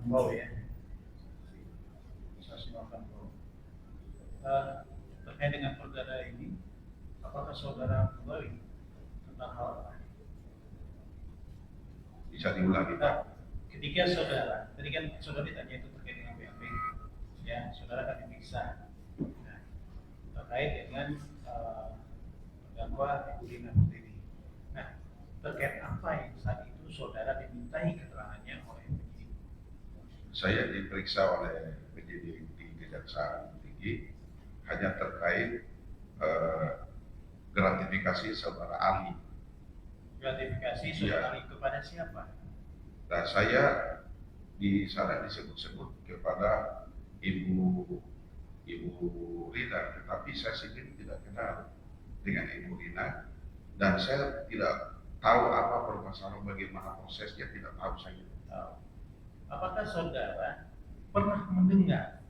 Wow ya, bisa makan wow. Terkait dengan perkara ini, apakah saudara mengetahui tentang hal apa? Bisa diulangi Pak. Ketika tadi kan saudara ditanya itu terkait dengan BAP, ya saudara akan diperiksa. Nah, terkait dengan terdakwa Ibu Lina Putri. Nah, terkait apa yang saat itu saudara dimintai keterangannya oleh penyidik? Saya diperiksa oleh penyidik di Kejaksaan Tinggi hanya terkait gratifikasi saudara Ali. Gratifikasi saudara Ali kepada siapa? Nah, saya di sana disebut-sebut kepada Ibu Rina, tetapi saya sendiri tidak kenal dengan Ibu Rina dan saya tidak tahu apa permasalahan, bagaimana prosesnya, tidak tahu saya. Apakah saudara pernah mendengar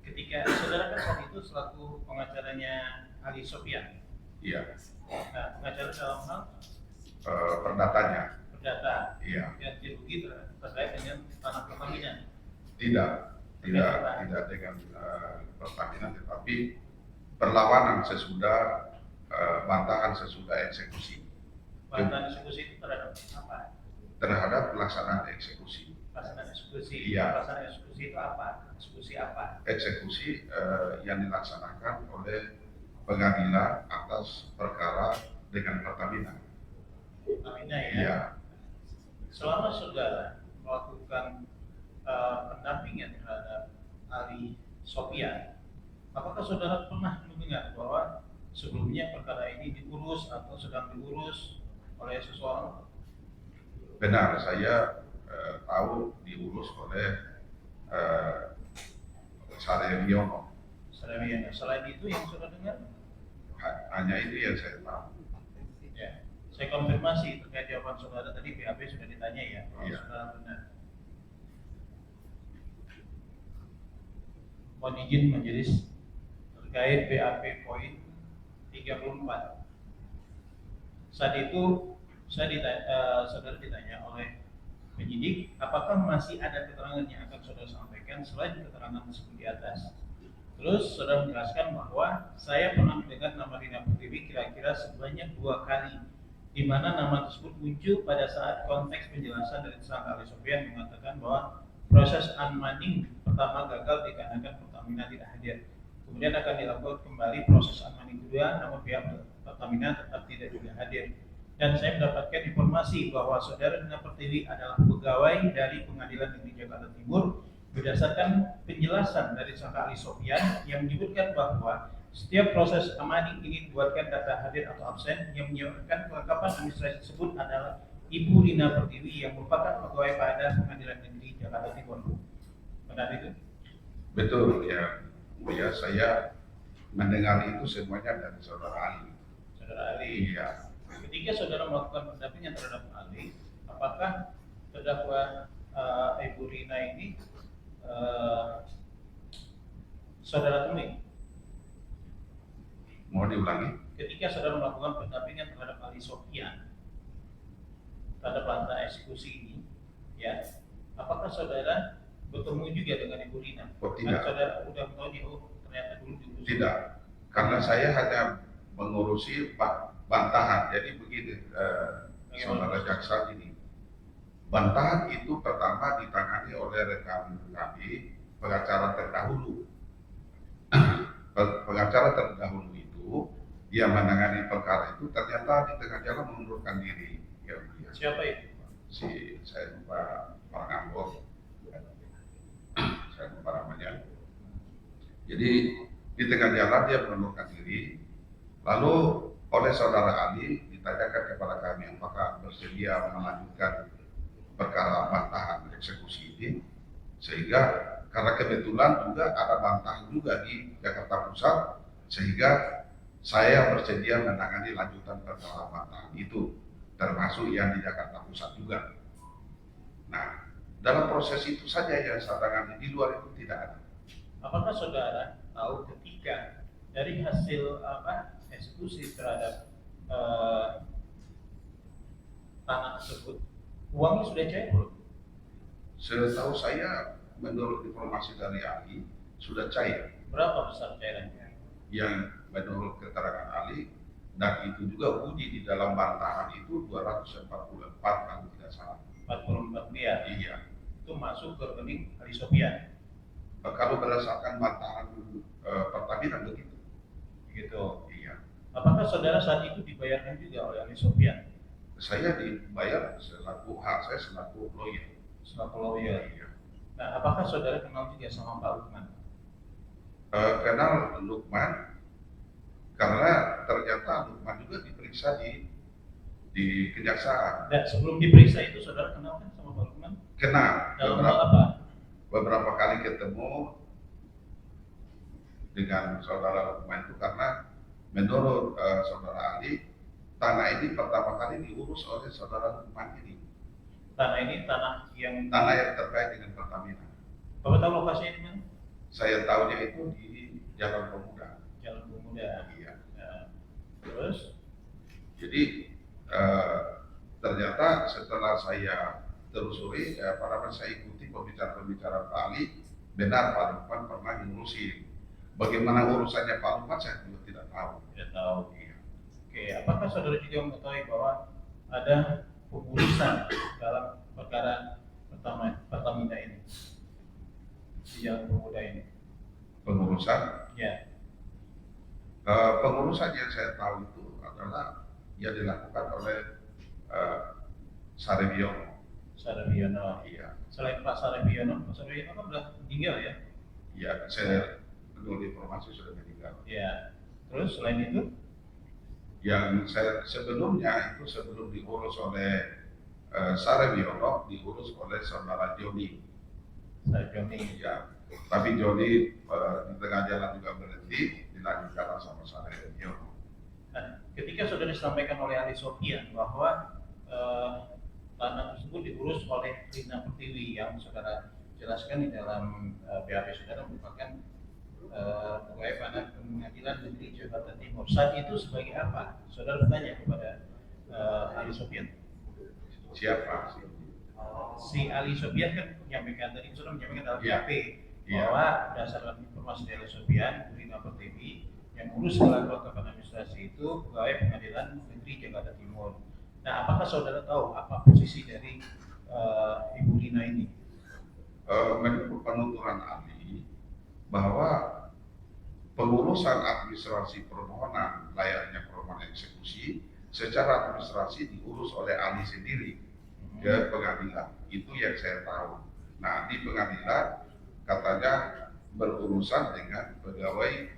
ketika saudara kan saat itu selaku pengacaranya Ali Sofyan? Iya. Nah, pengacara dalam hal Perdata. Iya. Yang rugi terkait dengan tanah Pertamina. Tidak dengan Pertamina, tetapi perlawanan sesudah bantahan sesudah eksekusi. Bantahan eksekusi itu terhadap apa? Terhadap pelaksanaan eksekusi. Pelaksanaan eksekusi. Iya. Pelaksanaan eksekusi itu apa? Eksekusi apa? Eksekusi yang dilaksanakan oleh pengadilan atas perkara dengan Pertamina. Pertamina ya. Iya. Selama saudara melakukan pendampingan terhadap Ali Sofyan, apakah saudara pernah mendengar bahwa sebelumnya perkara ini diurus atau sedang diurus oleh seseorang? Benar, saya tahu diurus oleh Sarewiono. Selain itu yang saudara dengar? Hanya itu yang saya tahu. Ya. Saya konfirmasi terkait jawaban saudara tadi, BAP sudah ditanya ya, kalau iya. Saudara benar. Mohon izin majelis terkait BAP poin 34. Saat itu saudara ditanya oleh penyidik, apakah masih ada keterangan yang akan saudara sampaikan selain keterangan tersebut di atas? Terus saudara menjelaskan bahwa saya pernah mendengar nama Lina Putri kira-kira sebanyak 2 kali, di mana nama tersebut muncul pada saat konteks penjelasan dari tersangka Ali Sofyan mengatakan bahwa proses unmanding pertama gagal dikarenakan Pertamina tidak hadir. Kemudian akan dilakukan kembali proses unmanding kedua, namun pihak Pertamina tetap tidak juga hadir. Dan saya mendapatkan informasi bahwa saudara Lina Pertiwi adalah pegawai dari Pengadilan Negeri Jakarta Timur berdasarkan penjelasan dari tersangka Ali Sofyan yang menyebutkan bahwa setiap proses unmanding ini dibuatkan data hadir atau absen yang menyebabkan kelengkapan administrasi tersebut adalah Ibu Lina Pertiwi yang merupakan pegawai pada Pengadilan Negeri Jakarta Timur. Benar itu? Betul ya, ya saya mendengar itu semuanya dari saudara Ali. Saudara Ali. Iya. Ketika saudara melakukan pendampingan terhadap Ali, apakah terdakwa Ibu Lina ini saudara temui? Mau diulangi? Ketika saudara melakukan pendampingan terhadap Ali Sofyan terhadap lantai eksekusi ini, ya, apakah saudara bertemu juga dengan Ibu Lina? Oh, tidak. Kan saudara udah mengetahui, oh ternyata dulu diurus. Tidak, karena saya hanya mengurusi bantahan. Jadi begini, saudara jaksa ini, bantahan itu pertama ditangani oleh rekan kami, pengacara terdahulu. Pengacara terdahulu itu dia menangani perkara itu, ternyata di tengah jalan mengundurkan diri. Ya, siapa itu? Saya lupa orang Ambon, saya lupa namanya. Jadi di tengah jalan dia mengundurkan diri, lalu oleh saudara Ali ditanyakan kepada kami apakah bersedia melanjutkan perkara bantahan eksekusi ini, sehingga karena kebetulan juga ada bantahan juga di Jakarta Pusat, sehingga saya bersedia menangani lanjutan perkara bantahan itu, termasuk yang di Jakarta Pusat juga. Nah, dalam proses itu saja yang saya tangani, di luar itu tidak ada. Apakah saudara tahu ketika dari hasil eksekusi terhadap tanah tersebut, uangnya sudah cair belum? Setahu saya, menurut informasi dari ahli, sudah cair. Berapa besar cairannya? Yang menurut keterangan ahli, dan itu juga bunyi di dalam bantahan itu 244 kalau tidak salah. 44 miliar. Iya. Itu masuk ke rekening Ali Sofyan. Kalau berdasarkan bantahan Pertamina begitu. Gitu. Iya. Apakah saudara saat itu dibayarkan juga oleh Ali Sofyan? Saya dibayar selaku hak saya selaku lawyer. Selaku lawyer. Iya. Nah, apakah saudara kenal juga sama Pak Lukman? Kenal Lukman karena ternyata Lukman juga diperiksa di kejaksaan. Dan sebelum diperiksa itu saudara kenal kan sama Pak Lukman? Kenal. Dalam hal apa? Beberapa kali ketemu dengan saudara Lukman itu karena menurut saudara Ali, tanah ini pertama kali diurus oleh saudara Lukman ini. Tanah ini tanah yang terkait dengan Pertamina. Bapak tahu lokasinya di mana? Saya tahunya itu di Jalan Pemuda. Jalan Pemuda. Iya. Nah, terus? Jadi ternyata setelah saya telusuri, saya ikuti pembicaraan Pak Ali, benar Pak Lukman pernah ngurusin. Bagaimana urusannya Pak Lukman saya juga tidak tahu. Tidak tahu. Iya. Oke, apakah saudara juga mengetahui bahwa ada pengurusan dalam perkara Pertamina ini di Jalan Pemuda ini? Pengurusan? Ya. Pengurusan yang saya tahu itu adalah yang dilakukan oleh Saribiono. Saribiono. Iya. Selain Pak Saribiono kan sudah meninggal ya? Iya, saya menurut informasi sudah meninggal. Iya. Terus selain itu? Yang saya sebelum diurus oleh Saribiono, diurus oleh saudara Joni. Joni. Ya, tapi Joni di tengah jalan juga berhenti, dilanjutkan sama Saribiono. Nah, ketika sudah disampaikan oleh Ali Sofyan bahwa tanah tersebut diurus oleh Lina Pertiwi yang saudara jelaskan di dalam BAP saudara merupakan pegawai Pengadilan Negeri Jakarta Timur. Saat itu sebagai apa? Saudara bertanya kepada Ali Sofyan. Siapa? Si Ali Sofyan kan menyampaikan tadi, saudara menyampaikan dalam Ya. BAP bahwa berdasarkan informasi dari Sofyan, Lina Pertiwi yang urus kelengkapan administrasi itu pegawai Pengadilan Negeri Jakarta Timur. Nah, apakah saudara tahu apa posisi dari Ibu Lina ini? Menurut penuturan ahli bahwa pengurusan administrasi permohonan layaknya permohonan eksekusi secara administrasi diurus oleh ahli sendiri ke pengadilan. Itu yang saya tahu. Nah, di pengadilan katanya berurusan dengan pegawai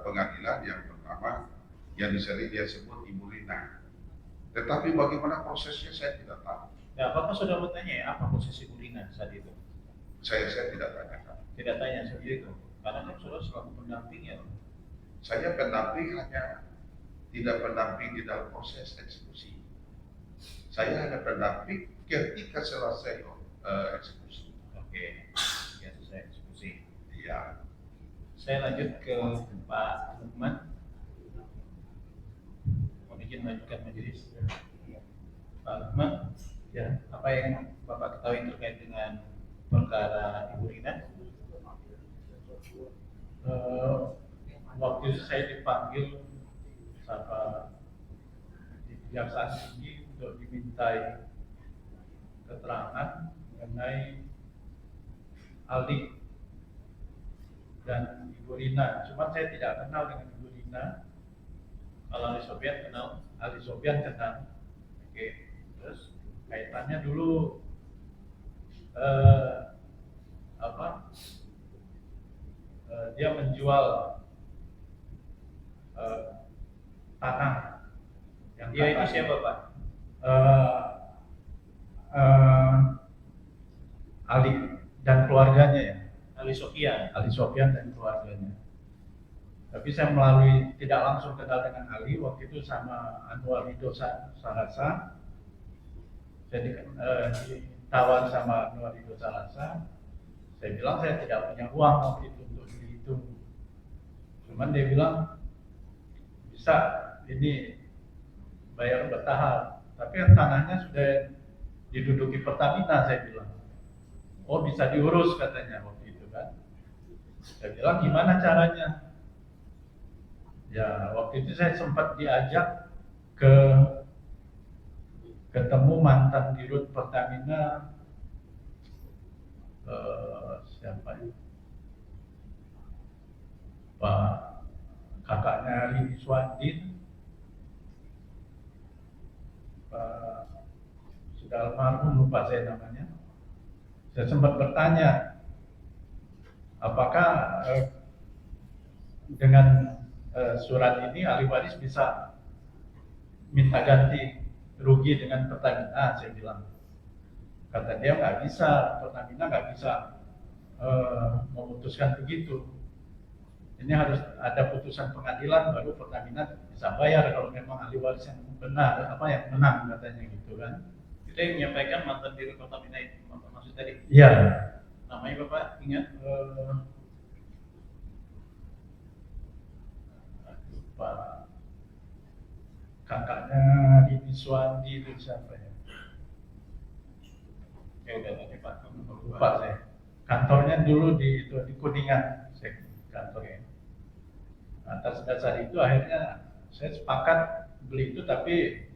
pengadilan yang pertama yang disering dia sebut Ibu Lina. Tetapi bagaimana prosesnya saya tidak tahu. Nah, apakah saudara bertanya ya, apa posisi Bu Lina saat itu? Saya tidak tanyakan. Tidak tanya seperti itu, karena kan saudara selaku pendamping ya. Saya pendamping hanya tidak pendamping di dalam proses eksekusi. Saya hanya pendamping ketika selesai eksekusi. Oke, ya selesai eksekusi. Iya. Saya lanjut ke Pak Lukman. Mohon izin lanjutkan majelis. Pak Lukman, ya, apa yang Bapak ketahui terkait dengan perkara Ibu Lina? Waktu saya dipanggil sama di Kejaksaan Tinggi untuk dimintai keterangan mengenai Ali dan Ibu Lina. Cuma saya tidak kenal dengan Ibu Lina. Kalau Ali Sofyan kenal? Ali Sofyan kenal. Oke, terus Kaitannya dulu dia menjual tanah yang dia itu siapa Pak? Ali dan keluarganya ya. Ali Sofyan. Ali Sofyan dan keluarganya. Tapi saya tidak langsung kenal dengan Ali, waktu itu sama Anwar Ridho Sarasa. Saya ditawar sama Anwar Ridho Sarasa. Saya bilang saya tidak punya uang waktu itu untuk dihitung. Cuman dia bilang bisa ini bayar bertahap. Tapi kan tanahnya sudah diduduki Pertamina, saya bilang. oh bisa diurus katanya waktu itu kan. Saya bilang gimana caranya? Ya waktu itu saya sempat diajak ke ketemu mantan dirut Pertamina, siapa ya? Pak kakaknya Rini Suwandin, Pak sudah almarhum, lupa saya namanya. Saya sempat bertanya, apakah dengan surat ini ahli waris bisa minta ganti rugi dengan Pertamina? Saya bilang. Kata dia nggak bisa, Pertamina nggak bisa memutuskan begitu. Ini harus ada putusan pengadilan baru Pertamina bisa bayar kalau memang ahli waris yang benar, yang menang katanya gitu kan. Itu yang menyampaikan mantan dirut Pertamina itu, maksud tadi. Iya. Namanya Bapak ingat? Pak kakaknya Rini Suwandi itu siapa ya? Ya udah tadi Pak. Lupa saya. Kantornya dulu di Kuningan, kantornya. Atas dasar itu akhirnya saya sepakat beli itu, tapi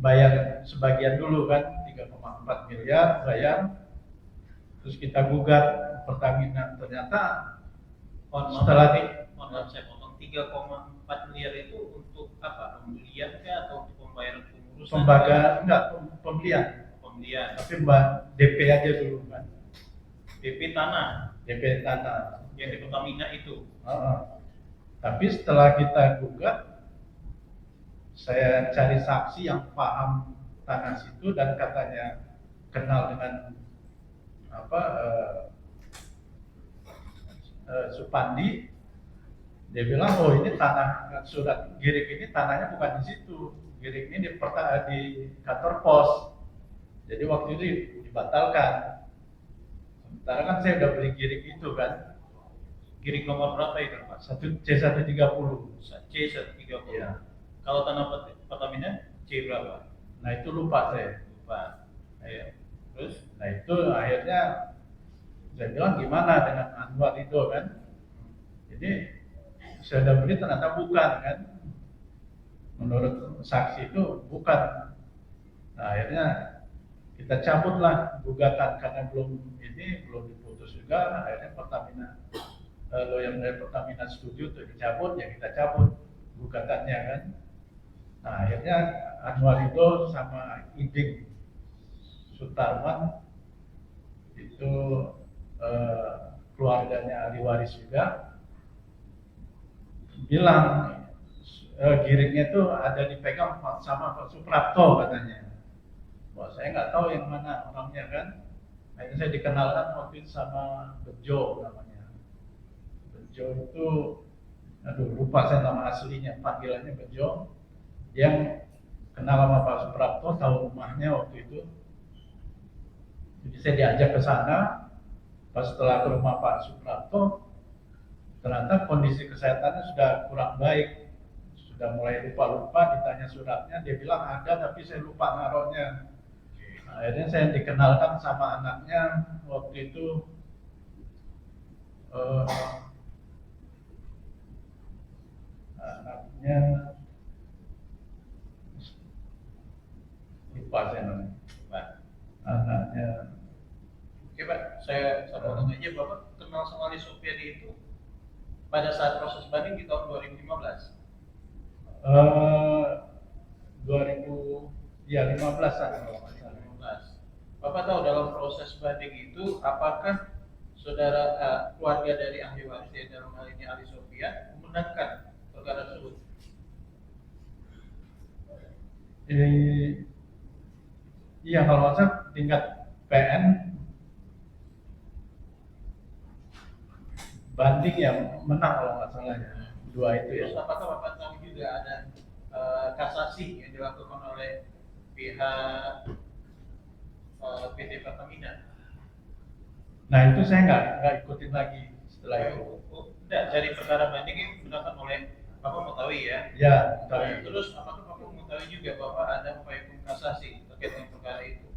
bayar sebagian dulu kan, 3,4 miliar bayar, terus kita gugat Pertamina. Ternyata setelah saya potong 3,4 miliar itu untuk apa? Pembelian kah atau untuk pembayaran pengurusan? Pembelian. Pembelian. Tapi DP aja dulu kan. DP tanah yang di Pertamina itu. Tapi setelah kita gugat, saya cari saksi yang paham tanah situ dan katanya kenal dengan Supandi. Dia bilang, oh ini tanah surat girik ini tanahnya bukan di situ, girik ini di kantor pos. Jadi waktu itu dibatalkan. Sementara kan saya udah beli girik itu kan. Girik nomor berapa itu Pak? C130. C130. Iya. Kalau tanah Pertamina C berapa? Nah itu lupa saya. Lupa. Ayo. Terus? Nah itu akhirnya saya bilang gimana dengan Anwar itu kan. Jadi saya udah beli ternyata bukan kan. Menurut saksi itu bukan. Nah akhirnya kita cabutlah gugatan karena belum diputus juga. Akhirnya Pertamina, lawyer dari Pertamina setuju untuk dicabut, ya kita cabut gugatannya kan. Nah akhirnya Anwar itu sama Iding Sutarman itu keluarganya ahli waris juga bilang giringnya itu ada dipegang sama Pak Suprapto katanya. Wah saya nggak tahu yang mana orangnya kan. Akhirnya saya dikenalkan waktu itu sama Bejo namanya. Bejo itu, aduh lupa saya nama aslinya, panggilannya Bejo. Yang kenal sama Pak Suprapto, tahu rumahnya waktu itu. Jadi saya diajak ke sana. Pas setelah ke rumah Pak Suprapto, ternyata kondisi kesehatannya sudah kurang baik, sudah mulai lupa-lupa. Ditanya suratnya, dia bilang ada tapi saya lupa naruhnya. Akhirnya saya dikenalkan sama anaknya waktu itu, anaknya lupa saya namanya. Pak. Anaknya. Oke Pak, saya potong aja. Bapak kenal sama Ali Sofiadi itu pada saat proses banding di tahun 2015? 2015-an kalau nggak salah. 2015. Bapak tahu dalam proses banding itu apakah saudara keluarga dari ahli waris, dalam hal ini Ali Sofia, memenangkan perkara tersebut? Iya kalau nggak salah tingkat PN banding ya menang kalau nggak salah ya, dua itu ya. Terus apakah Bapak tahu juga ada kasasi yang dilakukan oleh pihak PT Pertamina? Nah itu saya nggak ikutin lagi setelah itu. Enggak, dari perkara banding yang digunakan oleh Bapak mengetahui ya? Ya, tahu. Terus apakah Bapak mengetahui juga bahwa ada upaya hukum kasasi terkait dengan perkara itu?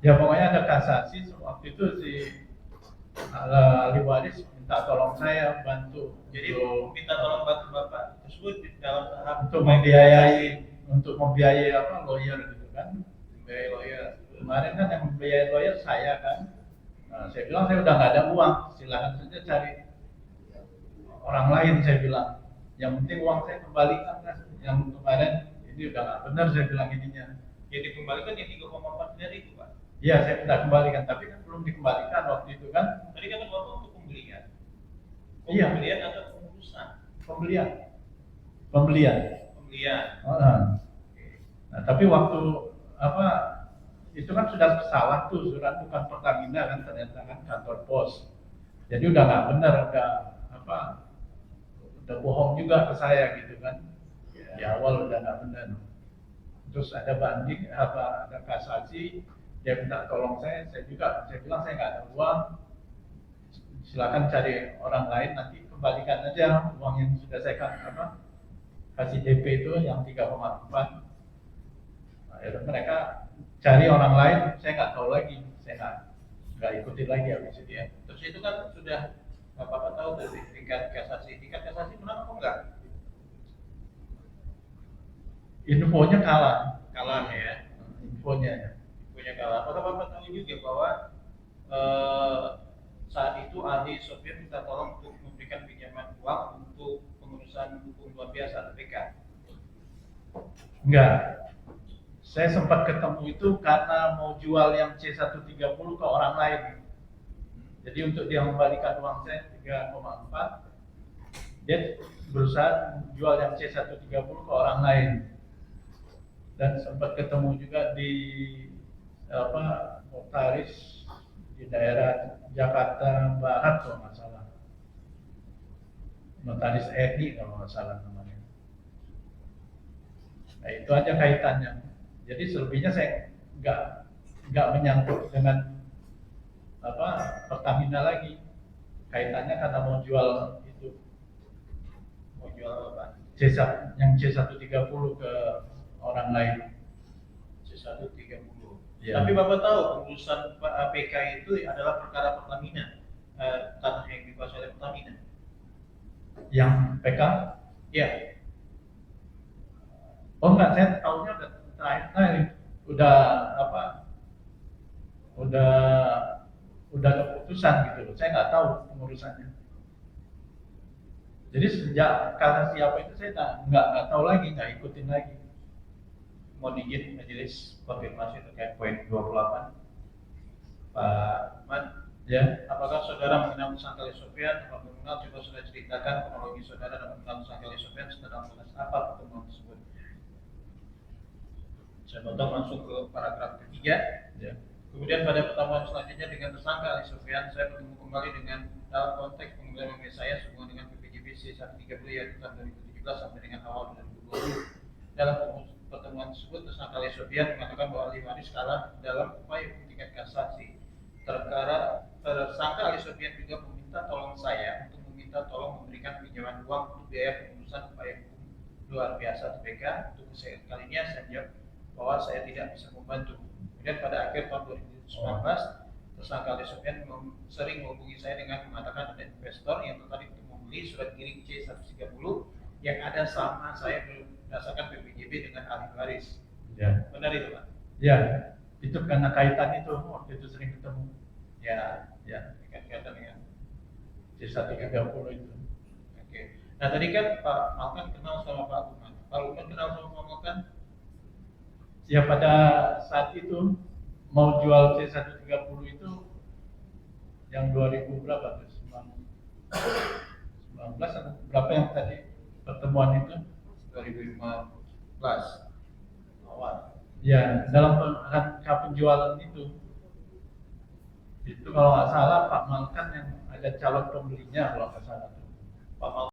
Ya pokoknya ada kasasi waktu itu si ahli waris minta tolong saya bantu Jadi minta tolong bantu bapak tersebut di dalam tahap untuk membiayai apa lawyer gitu kan. membiayai lawyer. Kemarin kan yang membiayai lawyer saya kan. Nah, saya bilang saya udah nggak ada uang, silakan saja cari orang lain, saya bilang. Yang penting uang saya kembalikan kan. Yang kemarin ini udah nggak benar saya bilang ininya. Yang dikembalikan yang 3,4 miliar itu pak. Iya saya minta kembalikan, tapi kan belum dikembalikan waktu itu kan. Tadi kata bapak untuk pembelian. Iya. Pembelian atau pengurusan? Pembelian. Pembelian. Nah, tapi waktu apa itu kan sudah salah tuh surat bukan Pertamina kan ternyata kan kantor pos. Jadi udah nggak benar, udah bohong juga ke saya gitu kan. Di awal udah nggak benar. Terus ada banding ada kasasi, dia minta tolong saya bilang saya nggak ada uang, silakan cari orang lain, nanti kembalikan aja uang yang sudah saya kasih DP itu yang 3,4. Akhirnya mereka cari orang lain, saya nggak tahu lagi, saya nggak ikutin lagi habis itu ya. Terus itu kan sudah bapak tahu dari tingkat kasasi menang apa enggak? Infonya kalah. Kalah ya. Infonya kalah. Apakah bapak tahu juga bahwa saat itu ahli sopir minta tolong untuk memberikan pinjaman uang untuk pengurusan hukum luar biasa TPK? Enggak. Saya sempat ketemu itu karena mau jual yang C130 ke orang lain. Jadi untuk dia membalikan uang saya 3,4, dia berusaha jual yang C130 ke orang lain. Dan sempat ketemu juga di notaris di daerah Jakarta Barat kalau nggak salah, notaris Edi kalau nggak salah namanya. Nah itu aja kaitannya. Jadi selebihnya saya nggak menyangkut dengan Pertamina lagi. Kaitannya karena mau jual itu, Mau jual apa? yang C130 ke orang lain. C130. Ya. Tapi bapak tahu urusan PK itu adalah perkara Pertamina, tanah yang dikuasai oleh Pertamina. Yang PK? Ya. Oh enggak, saya tahunya udah terakhir udah keputusan gitu loh. Saya nggak tahu pengurusannya. Jadi sejak kata siapa itu saya nggak tahu lagi, nggak ikutin lagi. Mohon izin majelis konfirmasi terkait poin 28. Pak Man, Ya. apakah saudara mengenal tersangka Ali Sofyan? Kalau mengenal, coba sudah ceritakan kronologi saudara dalam mengenal tersangka Ali Sofyan setelah mengenal apa pertemuan tersebut. Saya potong langsung ke paragraf ketiga. Ya. Kemudian pada pertemuan selanjutnya dengan tersangka Ali Sofyan, saya bertemu kembali dengan dalam konteks pengembalian uang saya sehubungan dengan PPJB C130 yaitu tahun 2017 sampai dengan awal 2020. Dalam pertemuan tersebut, tersangka Ali Sofyan mengatakan bahwa ahli waris kalah dalam upaya tingkat kasasi. Tersangka Ali Sofyan juga meminta tolong saya untuk meminta tolong memberikan pinjaman uang untuk biaya pengurusan upaya hukum luar biasa TPK. Untuk kalinya saya jawab bahwa saya tidak bisa membantu. Kemudian pada akhir tahun 2019, tersangka Ali Sofyan sering menghubungi saya dengan mengatakan ada investor yang tertarik untuk membeli surat giring C130 yang ada sama saya berdasarkan PPJB dengan ahli waris. Ya. Benar itu Pak? Ya. Itu karena kaitan itu waktu itu sering ketemu. Ya. Ya. Kaitan dengan C130 itu. Oke. Nah tadi kan Pak Malkan kenal sama Pak Lukman. Pak Lukman kenal sama Pak Malkan? Ya pada saat itu mau jual C130 itu yang 2000 berapa tuh? 19 atau berapa yang tadi pertemuan itu? 2015 awal. Ya, dalam rangka penjualan itu kalau nggak salah Pak Malkan yang ada calon pembelinya kalau nggak salah. Pak Malkan